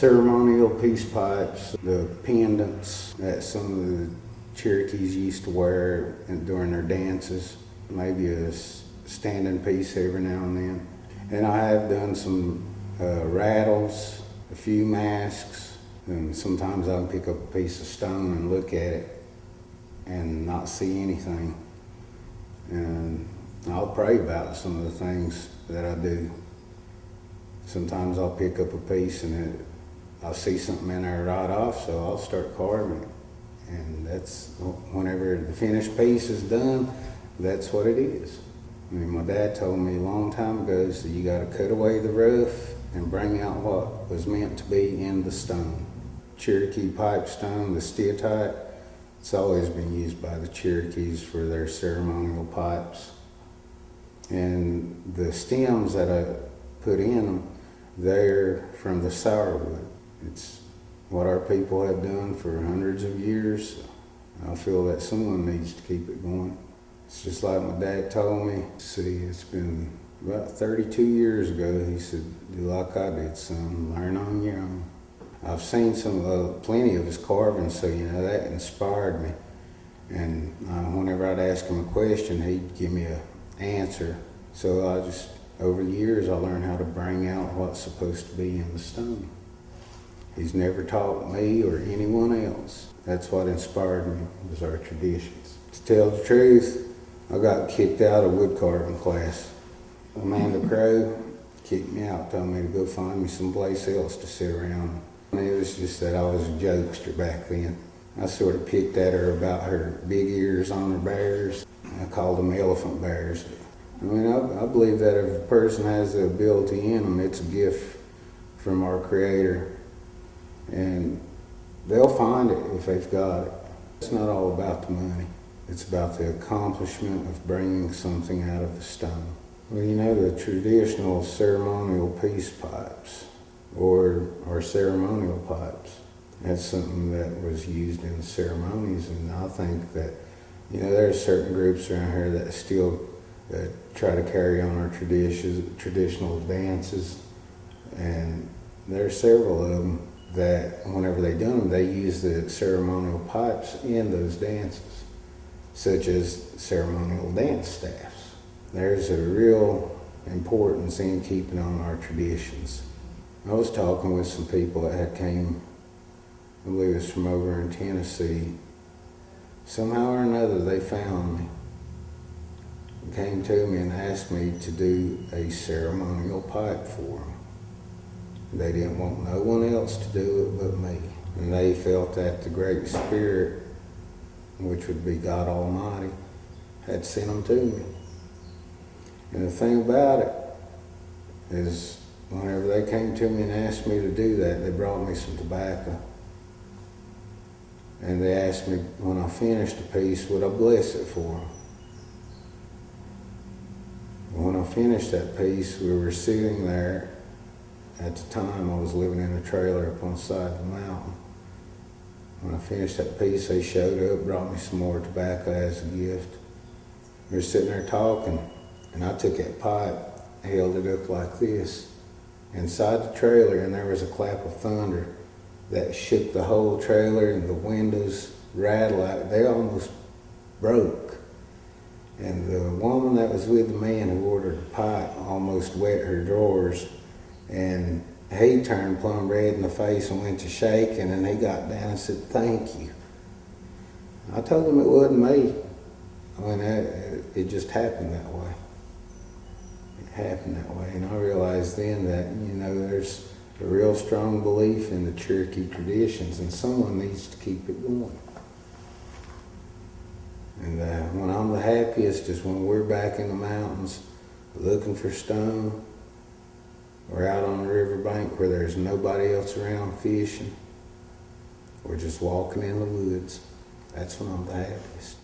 ceremonial peace pipes, the pendants that some of the Cherokees used to wear during their dances, maybe a standing piece every now and then. And I have done some rattles, a few masks, and sometimes I'll pick up a piece of stone and look at it and not see anything. And I'll pray about some of the things that I do. Sometimes I'll pick up a piece and I'll see something in there right off, so I'll start carving it. And that's whenever the finished piece is done, that's what it is. I mean, my dad told me a long time ago, so you got to cut away the rough and bring out what was meant to be in the stone. Cherokee pipe stone, the steatite, it's always been used by the Cherokees for their ceremonial pipes. And the stems that I put in them, they're from the sourwood. It's what our people have done for hundreds of years. I feel that someone needs to keep it going. It's just like my dad told me. See, it's been about 32 years ago. He said, do like I did, son, learn on your own. I've seen plenty of his carvings, so that inspired me. And whenever I'd ask him a question, he'd give me an answer. So over the years, I learned how to bring out what's supposed to be in the stone. He's never taught me or anyone else. That's what inspired me, was our traditions. To tell the truth, I got kicked out of wood carving class. Amanda Crow kicked me out, told me to go find me someplace else to sit around. And it was just that I was a jokester back then. I sort of picked at her about her big ears on her bears. I called them elephant bears. I mean, I believe that if a person has the ability in them, it's a gift from our Creator. And they'll find it if they've got it. It's not all about the money. It's about the accomplishment of bringing something out of the stone. Well, the traditional ceremonial peace pipes or ceremonial pipes, that's something that was used in the ceremonies. And I think that, there's certain groups around here that still try to carry on our traditional dances. And there are several of them that whenever they do them, they use the ceremonial pipes in those dances, such as ceremonial dance staffs. There's a real importance in keeping on our traditions. I was talking with some people that came, I believe it's from over in Tennessee. Somehow or another they found me, came to me and asked me to do a ceremonial pipe for them. They didn't want no one else to do it but me. And they felt that the Great Spirit, which would be God Almighty, had sent them to me. And the thing about it is, whenever they came to me and asked me to do that, they brought me some tobacco. And they asked me when I finished the piece, would I bless it for them? When I finished that piece, we were sitting there. At the time, I was living in a trailer up on the side of the mountain. When I finished that piece, they showed up, brought me some more tobacco as a gift. We were sitting there talking, and I took that pipe, held it up like this, inside the trailer, and there was a clap of thunder that shook the whole trailer, and the windows rattled out. They almost broke. And the woman that was with the man who ordered the pipe almost wet her drawers. And he turned plumb red in the face and went to shaking, and he got down and said, thank you. I told him it wasn't me. I mean, it just happened that way. It happened that way. And I realized then that, there's a real strong belief in the Cherokee traditions, and someone needs to keep it going. And when I'm the happiest is when we're back in the mountains looking for stone, or out on the riverbank where there's nobody else around fishing, or just walking in the woods. That's when I'm the happiest.